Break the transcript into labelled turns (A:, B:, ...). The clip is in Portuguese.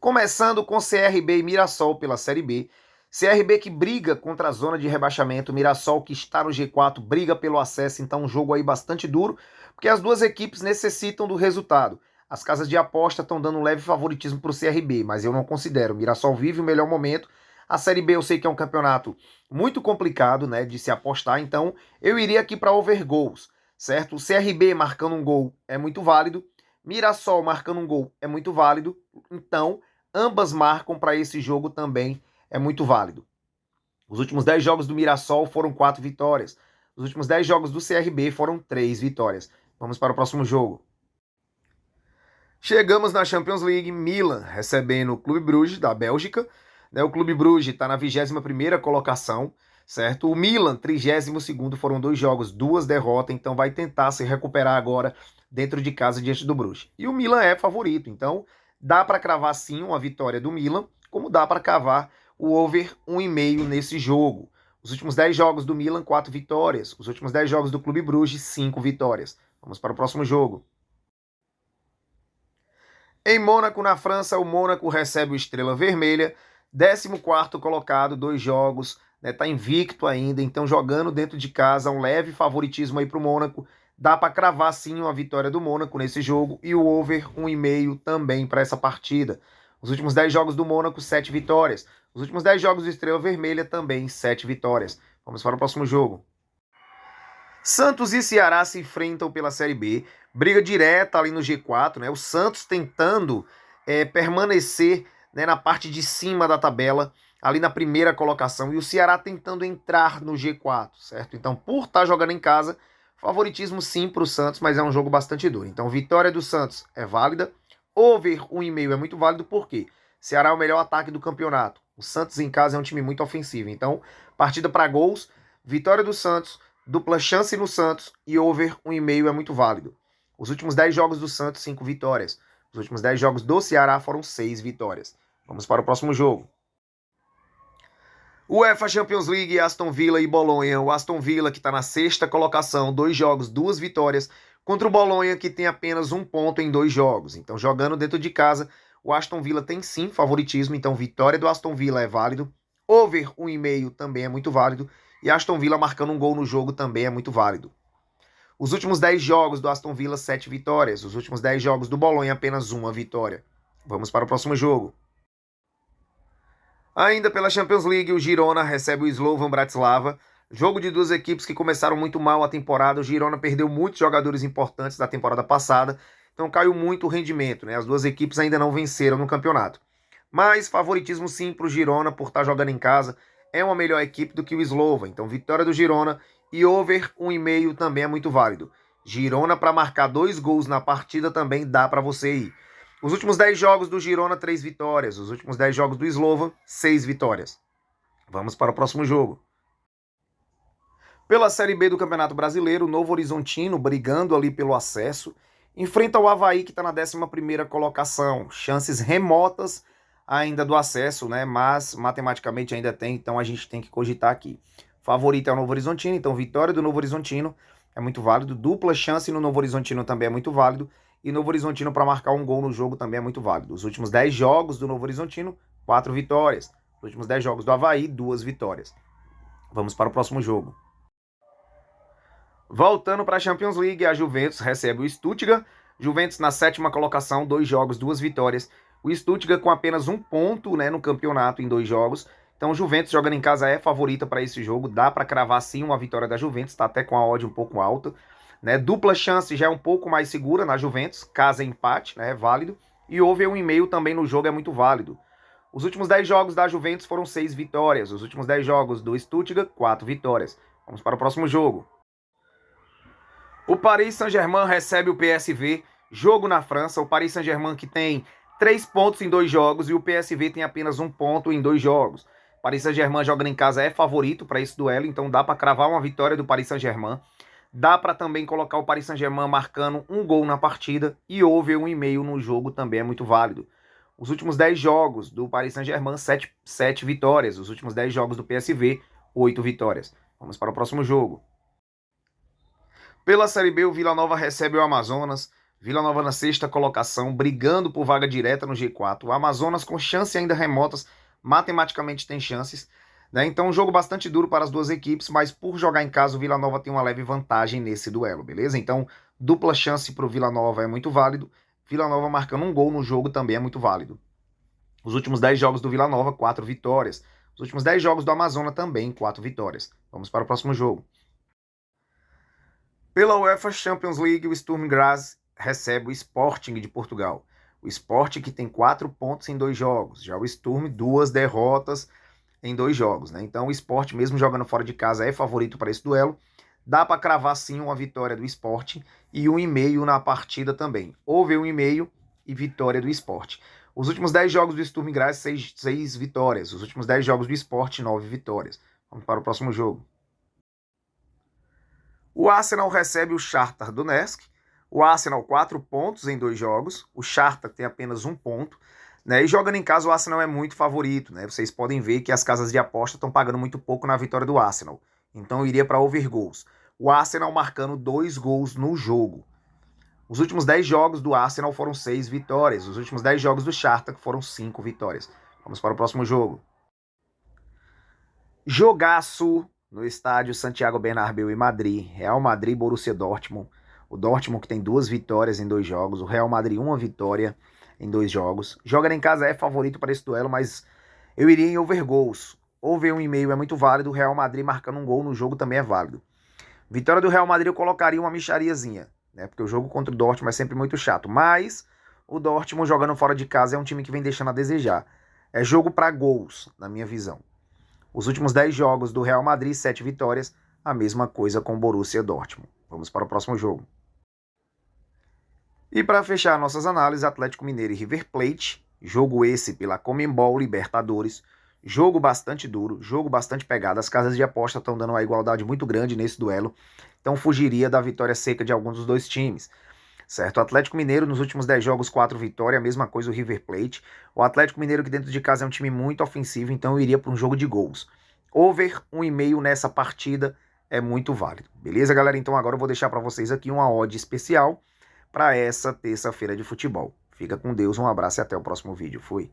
A: Começando com CRB e Mirassol pela Série B. CRB que briga contra a zona de rebaixamento, Mirassol que está no G4, briga pelo acesso, então um jogo aí bastante duro, porque as duas equipes necessitam do resultado. As casas de aposta estão dando um leve favoritismo para o CRB, mas eu não considero. O Mirassol vive o melhor momento. A Série B eu sei que é um campeonato muito complicado, né, de se apostar, então eu iria aqui para over gols, certo? O CRB marcando um gol é muito válido, Mirassol marcando um gol é muito válido, então ambas marcam para esse jogo também é muito válido. Os últimos 10 jogos do Mirassol foram 4 vitórias. Os últimos 10 jogos do CRB foram 3 vitórias. Vamos para o próximo jogo. Chegamos na Champions League, Milan recebendo o Clube Bruges da Bélgica. O Clube Bruges está na 21ª colocação, certo? O Milan, 32º, foram 2 jogos, 2 derrotas, então vai tentar se recuperar agora dentro de casa diante do Bruges. E o Milan é favorito, então dá para cravar sim uma vitória do Milan, como dá para cravar o over 1,5 nesse jogo. Os últimos 10 jogos do Milan, 4 vitórias. Os últimos 10 jogos do Clube Bruges, 5 vitórias. Vamos para o próximo jogo. Em Mônaco, na França, o Mônaco recebe o Estrela Vermelha, 14º colocado, 2 jogos, tá invicto ainda, então jogando dentro de casa, um leve favoritismo aí para o Mônaco. Dá para cravar sim uma vitória do Mônaco nesse jogo e o over 1,5 também para essa partida. Os últimos 10 jogos do Mônaco, 7 vitórias. Os últimos 10 jogos do Estrela Vermelha também 7 vitórias. Vamos para o próximo jogo. Santos e Ceará se enfrentam pela Série B. Briga direta ali no G4, né? O Santos tentando permanecer, né, na parte de cima da tabela, ali na primeira colocação, e o Ceará tentando entrar no G4, certo? Então, por estar jogando em casa, favoritismo sim para o Santos, mas é um jogo bastante duro. Então, vitória do Santos é válida. Over 1,5 é muito válido, por quê? Ceará é o melhor ataque do campeonato. O Santos em casa é um time muito ofensivo. Então, partida para gols, vitória do Santos, dupla chance no Santos e over 1,5 é muito válido. Os últimos 10 jogos do Santos, 5 vitórias. Os últimos 10 jogos do Ceará foram 6 vitórias. Vamos para o próximo jogo. UEFA Champions League, Aston Villa e Bolonha. O Aston Villa, que está na 6ª colocação, 2 jogos, 2 vitórias, contra o Bolonha, que tem apenas 1 ponto em 2 jogos. Então, jogando dentro de casa, o Aston Villa tem sim favoritismo, então vitória do Aston Villa é válido. Over 1,5 também é muito válido. E Aston Villa marcando um gol no jogo também é muito válido. Os últimos 10 jogos do Aston Villa, 7 vitórias. Os últimos 10 jogos do Bolonha, apenas 1 vitória. Vamos para o próximo jogo. Ainda pela Champions League, o Girona recebe o Slovan Bratislava. Jogo de duas equipes que começaram muito mal a temporada. O Girona perdeu muitos jogadores importantes da temporada passada. Então caiu muito o rendimento, né? As duas equipes ainda não venceram no campeonato. Mas favoritismo sim para o Girona por estar jogando em casa. É uma melhor equipe do que o Slovan. Então vitória do Girona e over 1,5 também é muito válido. Girona para marcar 2 gols na partida também dá para você ir. Os últimos 10 jogos do Girona, 3 vitórias. Os últimos 10 jogos do Slovan, 6 vitórias. Vamos para o próximo jogo. Pela Série B do Campeonato Brasileiro, o Novo Horizontino, brigando ali pelo acesso, enfrenta o Avaí, que está na 11ª colocação. Chances remotas ainda do acesso, né? Mas matematicamente ainda tem, então a gente tem que cogitar aqui. Favorito é o Novo Horizontino, então vitória do Novo Horizontino é muito válido. Dupla chance no Novo Horizontino também é muito válido. E Novo Horizontino para marcar um gol no jogo também é muito válido. Os últimos 10 jogos do Novo Horizontino, 4 vitórias. Os últimos 10 jogos do Avaí, 2 vitórias. Vamos para o próximo jogo. Voltando para a Champions League, a Juventus recebe o Stuttgart. Juventus na 7ª colocação, 2 jogos, 2 vitórias. O Stuttgart com apenas 1 ponto, né, no campeonato em 2 jogos. Então o Juventus jogando em casa é favorita para esse jogo. Dá para cravar sim uma vitória da Juventus, está até com a odd um pouco alta. Né? Dupla chance já é um pouco mais segura na Juventus, caso empate, né, é válido. E over 1,5 também no jogo é muito válido. Os últimos 10 jogos da Juventus foram 6 vitórias. Os últimos 10 jogos do Stuttgart, 4 vitórias. Vamos para o próximo jogo. O Paris Saint-Germain recebe o PSV, jogo na França. O Paris Saint-Germain que tem 3 pontos em 2 jogos e o PSV tem apenas 1 ponto em 2 jogos. O Paris Saint-Germain jogando em casa é favorito para esse duelo, então dá para cravar uma vitória do Paris Saint-Germain. Dá para também colocar o Paris Saint-Germain marcando um gol na partida e over 1,5 no jogo também é muito válido. Os últimos 10 jogos do Paris Saint-Germain, 7 vitórias. Os últimos 10 jogos do PSV, 8 vitórias. Vamos para o próximo jogo. Pela Série B, o Vila Nova recebe o Amazonas. Vila Nova na sexta colocação, brigando por vaga direta no G4. O Amazonas com chances ainda remotas, matematicamente tem chances. Né? Então, um jogo bastante duro para as duas equipes, mas por jogar em casa, o Vila Nova tem uma leve vantagem nesse duelo, beleza? Então, dupla chance para o Vila Nova é muito válido. Vila Nova marcando um gol no jogo também é muito válido. Os últimos 10 jogos do Vila Nova, 4 vitórias. Os últimos 10 jogos do Amazonas também, 4 vitórias. Vamos para o próximo jogo. Pela UEFA Champions League, o Sturm Graz recebe o Sporting de Portugal. O Sporting que tem 4 pontos em 2 jogos. Já o Sturm, 2 derrotas em 2 jogos. Né? Então o Sporting, mesmo jogando fora de casa, é favorito para esse duelo. Dá para cravar sim uma vitória do Sporting e 1,5 na partida também. Houve 1,5 e vitória do Sporting. Os últimos 10 jogos do Sturm Graz, 6 vitórias. Os últimos 10 jogos do Sporting, 9 vitórias. Vamos para o próximo jogo. O Arsenal recebe o Shakhtar Donetsk. O Arsenal 4 pontos em 2 jogos. O Shakhtar tem apenas 1 ponto. Né? E jogando em casa, o Arsenal é muito favorito. Né? Vocês podem ver que as casas de aposta estão pagando muito pouco na vitória do Arsenal. Então eu iria para over gols. O Arsenal marcando 2 gols no jogo. Os últimos 10 jogos do Arsenal foram 6 vitórias. Os últimos 10 jogos do Shakhtar foram 5 vitórias. Vamos para o próximo jogo. Jogaço no estádio Santiago Bernabéu em Madrid. Real Madrid, Borussia Dortmund. O Dortmund que tem 2 vitórias em 2 jogos. O Real Madrid 1 vitória em 2 jogos. Jogando em casa é favorito para esse duelo, mas eu iria em over gols. Over 1,5 é muito válido. O Real Madrid marcando um gol no jogo também é válido. Vitória do Real Madrid eu colocaria uma mixariazinha. Né? Porque o jogo contra o Dortmund é sempre muito chato. Mas o Dortmund jogando fora de casa é um time que vem deixando a desejar. É jogo para gols, na minha visão. Os últimos 10 jogos do Real Madrid, 7 vitórias. A mesma coisa com o Borussia Dortmund. Vamos para o próximo jogo. E para fechar nossas análises, Atlético Mineiro e River Plate. Jogo esse pela Conmebol Libertadores. Jogo bastante duro, jogo bastante pegado. As casas de aposta estão dando uma igualdade muito grande nesse duelo. Então fugiria da vitória seca de alguns dos dois times. Certo? O Atlético Mineiro nos últimos 10 jogos, 4 vitórias. A mesma coisa o River Plate. O Atlético Mineiro que dentro de casa é um time muito ofensivo. Então eu iria para um jogo de gols. Over 1,5 nessa partida é muito válido. Beleza, galera? Então agora eu vou deixar para vocês aqui uma odd especial para essa terça-feira de futebol. Fica com Deus, um abraço e até o próximo vídeo. Fui!